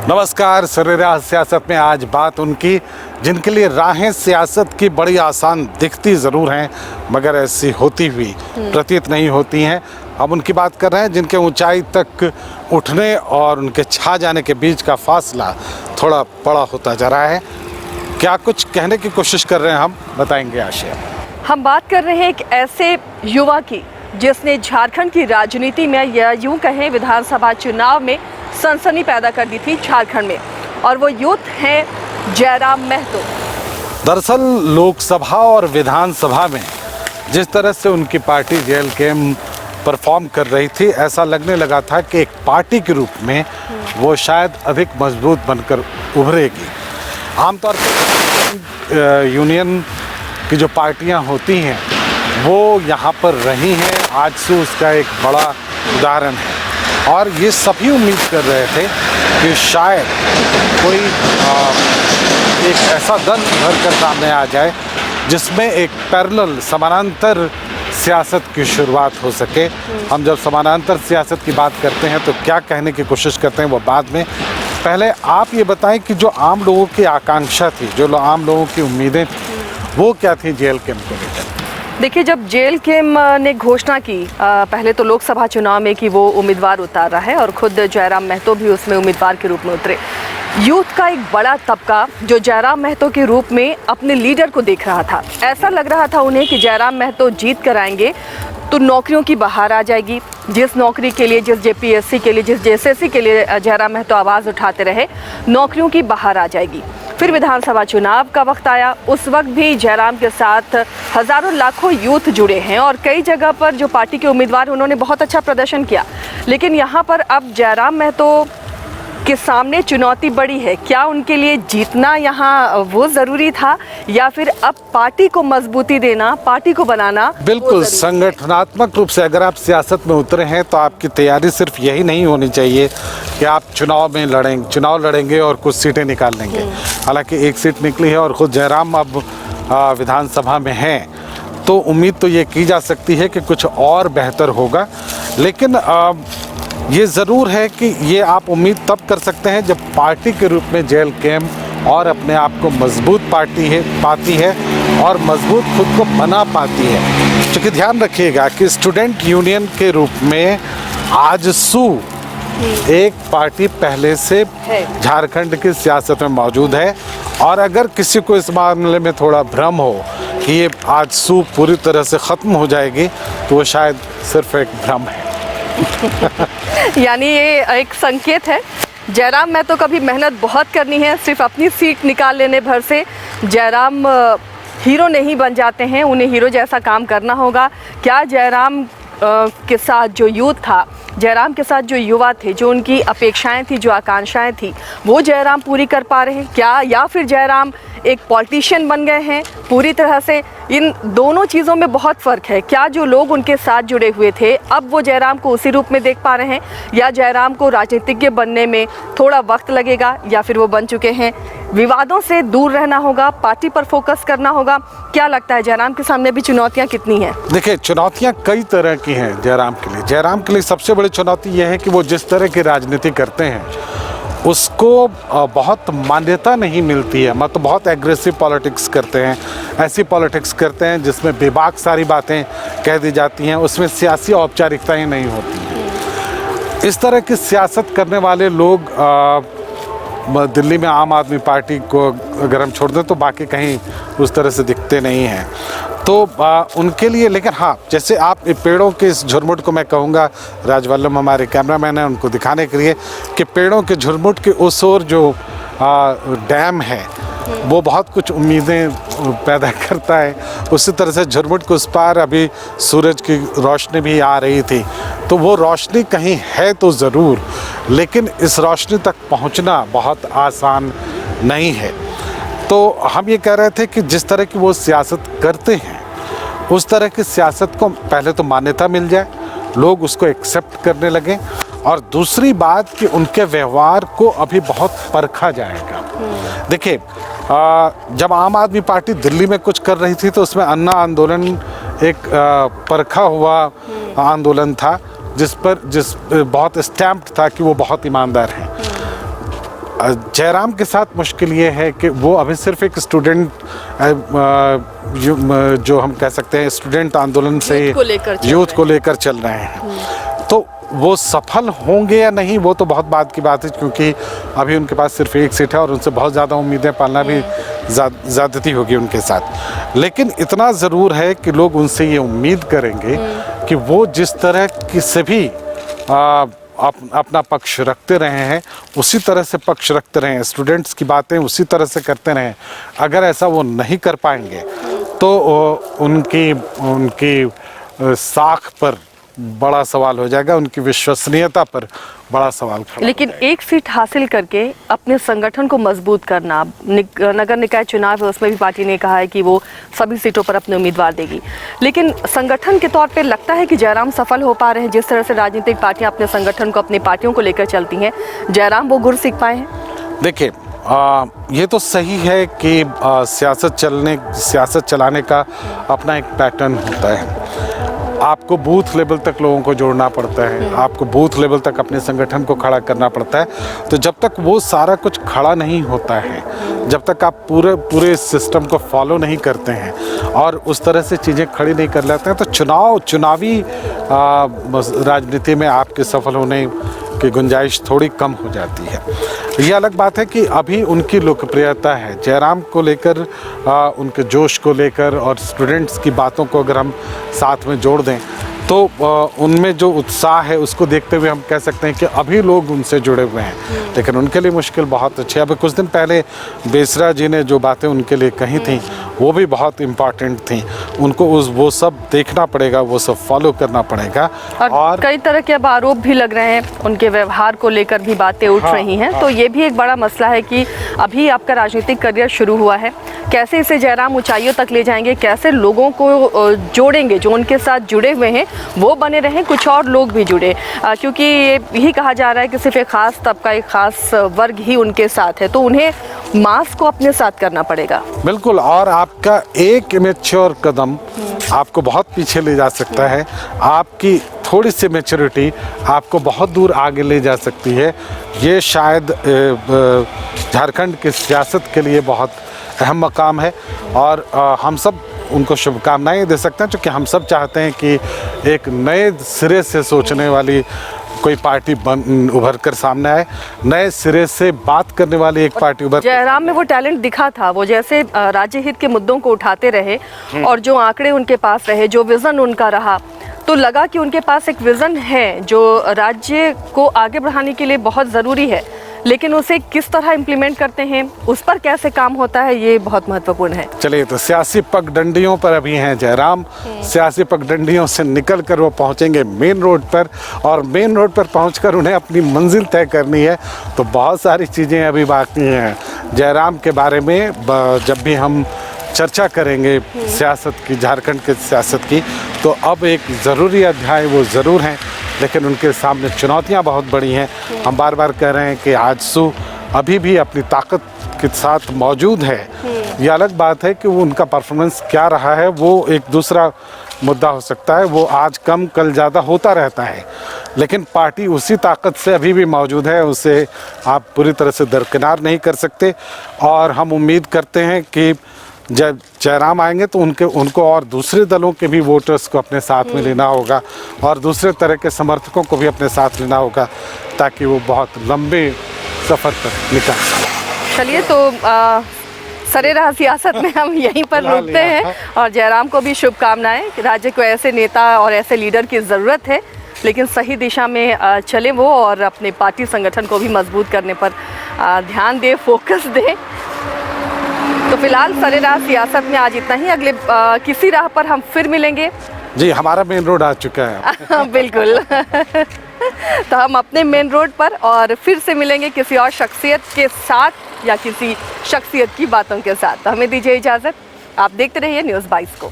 नमस्कार। सरेराह सियासत में आज बात उनकी जिनके लिए राहें सियासत की बड़ी आसान दिखती ज़रूर हैं मगर ऐसी होती हुई प्रतीत नहीं होती हैं। अब उनकी बात कर रहे हैं जिनके ऊंचाई तक उठने और उनके छा जाने के बीच का फासला थोड़ा बड़ा होता जा रहा है। क्या कुछ कहने की कोशिश कर रहे हैं हम बताएंगे आशय। हम बात कर रहे हैं एक ऐसे युवा की जिसने झारखंड की राजनीति में या यूं कहें विधानसभा चुनाव में सनसनी पैदा कर दी थी झारखंड में, और वो यूथ हैं जयराम महतो। दरअसल लोकसभा और विधानसभा में जिस तरह से उनकी पार्टी जेएलकेएम परफॉर्म कर रही थी, ऐसा लगने लगा था कि एक पार्टी के रूप में वो शायद अधिक मजबूत बनकर उभरेगी। आमतौर पर यूनियन की जो पार्टियां होती हैं वो यहाँ पर रही हैं, आजसू उसका एक बड़ा उदाहरण है। और ये सभी उम्मीद कर रहे थे कि शायद कोई एक ऐसा दल भर कर सामने आ जाए जिसमें एक पैरेलल समानांतर सियासत की शुरुआत हो सके। हम जब समानांतर सियासत की बात करते हैं तो क्या कहने की कोशिश करते हैं वो बाद में। पहले आप ये बताएं कि जो आम लोगों की आकांक्षा थी, जो आम लोगों की उम्मीदें थी, वो क्या थी जेएलकेएम को लेकर? देखिए, जब जेएलकेएम ने घोषणा की पहले तो लोकसभा चुनाव में कि वो उम्मीदवार उतार रहा है और खुद जयराम महतो भी उसमें उम्मीदवार के रूप में उतरे, यूथ का एक बड़ा तबका जो जयराम महतो के रूप में अपने लीडर को देख रहा था। ऐसा लग रहा था उन्हें कि जयराम महतो जीत कर आएंगे तो नौकरियों की बहार आ जाएगी। जिस नौकरी के लिए, जिस जेपीएससी के लिए, जिस जेएसएससी के लिए जयराम महतो आवाज़ उठाते रहे, नौकरियों की बहार आ जाएगी। फिर विधानसभा चुनाव का वक्त आया, उस वक्त भी जयराम के साथ हज़ारों लाखों यूथ जुड़े हैं और कई जगह पर जो पार्टी के उम्मीदवार उन्होंने बहुत अच्छा प्रदर्शन किया। लेकिन यहाँ पर अब जयराम महतो के सामने चुनौती बड़ी है। क्या उनके लिए जीतना यहाँ वो ज़रूरी था या फिर अब पार्टी को मजबूती देना, पार्टी को बनाना? बिल्कुल, संगठनात्मक रूप से अगर आप सियासत में उतरे हैं तो आपकी तैयारी सिर्फ यही नहीं होनी चाहिए कि आप चुनाव लड़ेंगे और कुछ सीटें निकाल लेंगे। हालांकि एक सीट निकली है और ख़ुद जयराम अब विधानसभा में हैं, तो उम्मीद तो ये की जा सकती है कि कुछ और बेहतर होगा। लेकिन ये ज़रूर है कि ये आप उम्मीद तब कर सकते हैं जब पार्टी के रूप में जेएलकेएम और अपने आप को मजबूत पाती है और मजबूत खुद को बना पाती है। क्योंकि ध्यान रखिएगा कि स्टूडेंट यूनियन के रूप में आजसू एक पार्टी पहले से झारखंड की सियासत में मौजूद है, और अगर किसी को इस मामले में थोड़ा भ्रम हो कि ये आजसू पूरी तरह से ख़त्म हो जाएगी तो वो शायद सिर्फ एक भ्रम है। यानी ये एक संकेत है। जयराम महतो को कभी मेहनत बहुत करनी है, सिर्फ अपनी सीट निकाल लेने भर से जयराम हीरो नहीं बन जाते हैं, उन्हें हीरो जैसा काम करना होगा। क्या जयराम के साथ जो यूथ था, जयराम के साथ जो युवा थे, जो उनकी अपेक्षाएं थी, जो आकांक्षाएं थी, वो जयराम पूरी कर पा रहे हैं क्या, या फिर जयराम एक पॉलिटिशियन बन गए हैं पूरी तरह से? इन दोनों चीज़ों में बहुत फ़र्क है। क्या जो लोग उनके साथ जुड़े हुए थे अब वो जयराम को उसी रूप में देख पा रहे हैं, या जयराम को राजनीतिज्ञ बनने में थोड़ा वक्त लगेगा, या फिर वो बन चुके हैं? विवादों से दूर रहना होगा, पार्टी पर फोकस करना होगा। क्या लगता है जयराम के सामने भी चुनौतियाँ कितनी हैं? देखिए, चुनौतियाँ कई तरह की हैं जयराम के लिए। जयराम के लिए सबसे बड़ी चुनौती यह है कि वो जिस तरह की राजनीति करते हैं उसको बहुत मान्यता नहीं मिलती है। मतलब बहुत एग्रेसिव पॉलिटिक्स करते हैं, ऐसी पॉलिटिक्स करते हैं जिसमें बेबाक सारी बातें कह दी जाती हैं, उसमें सियासी औपचारिकताएं नहीं होती हैं। इस तरह की सियासत करने वाले लोग दिल्ली में आम आदमी पार्टी को अगर हम छोड़ दें तो बाकी कहीं उस तरह से दिखते नहीं हैं। तो उनके लिए, लेकिन हाँ, जैसे आप पेड़ों के इस झुरमुट को मैं कहूँगा, राजवल्लभ हमारे कैमरामैन हैं, उनको दिखाने के लिए कि पेड़ों के झुरमुट के उस ओर जो डैम है वो बहुत कुछ उम्मीदें पैदा करता है। उसी तरह से झुरमुट के उस पार अभी सूरज की रोशनी भी आ रही थी, तो वो रोशनी कहीं है तो ज़रूर, लेकिन इस रोशनी तक पहुंचना बहुत आसान नहीं है। तो हम ये कह रहे थे कि जिस तरह की वो सियासत करते हैं उस तरह की सियासत को पहले तो मान्यता मिल जाए, लोग उसको एक्सेप्ट करने लगें, और दूसरी बात कि उनके व्यवहार को अभी बहुत परखा जाएगा। देखिए, जब आम आदमी पार्टी दिल्ली में कुछ कर रही थी तो उसमें अन्ना आंदोलन एक परखा हुआ आंदोलन था जिस बहुत स्टैम्प्ड था कि वो बहुत ईमानदार हैं। जयराम के साथ मुश्किल ये है कि वो अभी सिर्फ एक स्टूडेंट जो हम कह सकते हैं स्टूडेंट आंदोलन से यूथ को लेकर चल रहे हैं। तो वो सफल होंगे या नहीं वो तो बहुत बात की बात है, क्योंकि अभी उनके पास सिर्फ एक सीट है और उनसे बहुत ज़्यादा उम्मीदें पालना भी ज़्यादती होगी उनके साथ। लेकिन इतना ज़रूर है कि लोग उनसे ये उम्मीद करेंगे कि वो जिस तरह की से भी अपना पक्ष रखते रहे हैं उसी तरह से पक्ष रखते रहें, स्टूडेंट्स की बातें उसी तरह से करते रहें। अगर ऐसा वो नहीं कर पाएंगे तो उनकी साख पर बड़ा सवाल हो जाएगा, उनकी विश्वसनीयता पर बड़ा सवाल खड़ा। लेकिन एक सीट हासिल करके अपने संगठन को मजबूत करना, नगर निकाय चुनाव है उसमें भी पार्टी ने कहा है कि वो सभी सीटों पर अपने उम्मीदवार देगी। लेकिन संगठन के तौर पे लगता है कि जयराम सफल हो पा रहे हैं? जिस तरह से राजनीतिक पार्टियां अपने संगठन को, अपनी पार्टियों को लेकर चलती हैं, जयराम वो गुर सीख पाए हैं? देखिए, ये तो सही है कि सियासत चलाने का अपना एक पैटर्न होता है। आपको बूथ लेवल तक लोगों को जोड़ना पड़ता है, आपको बूथ लेवल तक अपने संगठन को खड़ा करना पड़ता है। तो जब तक वो सारा कुछ खड़ा नहीं होता है, जब तक आप पूरे सिस्टम को फॉलो नहीं करते हैं और उस तरह से चीज़ें खड़ी नहीं कर लेते हैं, तो चुनावी राजनीति में आपके सफल होने की गुंजाइश थोड़ी कम हो जाती है। ये अलग बात है कि अभी उनकी लोकप्रियता है जयराम को लेकर, उनके जोश को लेकर और स्टूडेंट्स की बातों को अगर हम साथ में जोड़ दें तो उनमें जो उत्साह है उसको देखते हुए हम कह सकते हैं कि अभी लोग उनसे जुड़े हुए हैं। लेकिन उनके लिए मुश्किल बहुत अच्छी है। अभी कुछ दिन पहले बेसरा जी ने जो बातें उनके लिए कही थी वो भी बहुत इम्पॉर्टेंट थी। उनको वो सब देखना पड़ेगा, वो सब फॉलो करना पड़ेगा। और कई तरह के अब आरोप भी लग रहे हैं, उनके व्यवहार को लेकर भी बातें उठ रही हैं। तो ये भी एक बड़ा मसला है कि अभी आपका राजनीतिक करियर शुरू हुआ है, कैसे इसे जयराम ऊंचाइयों तक ले जाएंगे, कैसे लोगों को जोड़ेंगे, जो उनके साथ जुड़े हुए हैं वो बने रहें, कुछ और लोग भी जुड़े, क्योंकि यही कहा जा रहा है कि सिर्फ एक ख़ास तबका, एक ख़ास वर्ग ही उनके साथ है, तो उन्हें मास को अपने साथ करना पड़ेगा। बिल्कुल, और आपका एक इमेच्योर कदम आपको बहुत पीछे ले जा सकता है। आपकी थोड़ी सी मैच्योरिटी आपको बहुत दूर आगे ले जा सकती है। ये शायद झारखंड की सियासत के लिए बहुत अहम मकाम है और हम सब उनको शुभकामनाएं दे सकते हैं, क्योंकि हम सब चाहते हैं कि एक नए सिरे से सोचने वाली कोई पार्टी उभर कर सामने आए, नए सिरे से बात करने वाली एक पार्टी उभर। जयराम में वो टैलेंट दिखा था, वो जैसे राज्य हित के मुद्दों को उठाते रहे और जो आंकड़े उनके पास रहे, जो विजन उनका रहा, तो लगा कि उनके पास एक विजन है जो राज्य को आगे बढ़ाने के लिए बहुत ज़रूरी है। लेकिन उसे किस तरह इम्प्लीमेंट करते हैं, उस पर कैसे काम होता है, ये बहुत महत्वपूर्ण है। चलिए, तो सियासी पगडंडियों पर अभी हैं जयराम। सियासी पगडंडियों से निकल कर वो पहुंचेंगे मेन रोड पर, और मेन रोड पर पहुंचकर उन्हें अपनी मंजिल तय करनी है। तो बहुत सारी चीज़ें अभी बाकी हैं जयराम के बारे में। जब भी हम चर्चा करेंगे सियासत की, झारखंड के सियासत की, तो अब एक ज़रूरी अध्याय वो ज़रूर हैं, लेकिन उनके सामने चुनौतियां बहुत बड़ी हैं। हम बार बार कह रहे हैं कि आजसू अभी भी अपनी ताकत के साथ मौजूद है। ये अलग बात है कि वो उनका परफॉर्मेंस क्या रहा है, वो एक दूसरा मुद्दा हो सकता है, वो आज कम कल ज़्यादा होता रहता है। लेकिन पार्टी उसी ताकत से अभी भी मौजूद है, उसे आप पूरी तरह से दरकिनार नहीं कर सकते। और हम उम्मीद करते हैं कि जब जयराम आएंगे तो उनको और दूसरे दलों के भी वोटर्स को अपने साथ में लेना होगा और दूसरे तरह के समर्थकों को भी अपने साथ लेना होगा, ताकि वो बहुत लंबे सफ़र पर निकल सकें। चलिए, तो सरेराह सियासत में हम यहीं पर रुकते हैं और जयराम को भी शुभकामनाएं। राज्य को ऐसे नेता और ऐसे लीडर की ज़रूरत है, लेकिन सही दिशा में चले वो और अपने पार्टी संगठन को भी मजबूत करने पर ध्यान दे, फोकस दे। तो फिलहाल सरेराह सियासत में आज इतना ही। अगले किसी राह पर हम फिर मिलेंगे। जी, हमारा मेन रोड आ चुका है। बिल्कुल। तो हम अपने मेन रोड पर और फिर से मिलेंगे किसी और शख्सियत के साथ या किसी शख्सियत की बातों के साथ। तो हमें दीजिए इजाज़त। आप देखते रहिए न्यूज़ 22 को।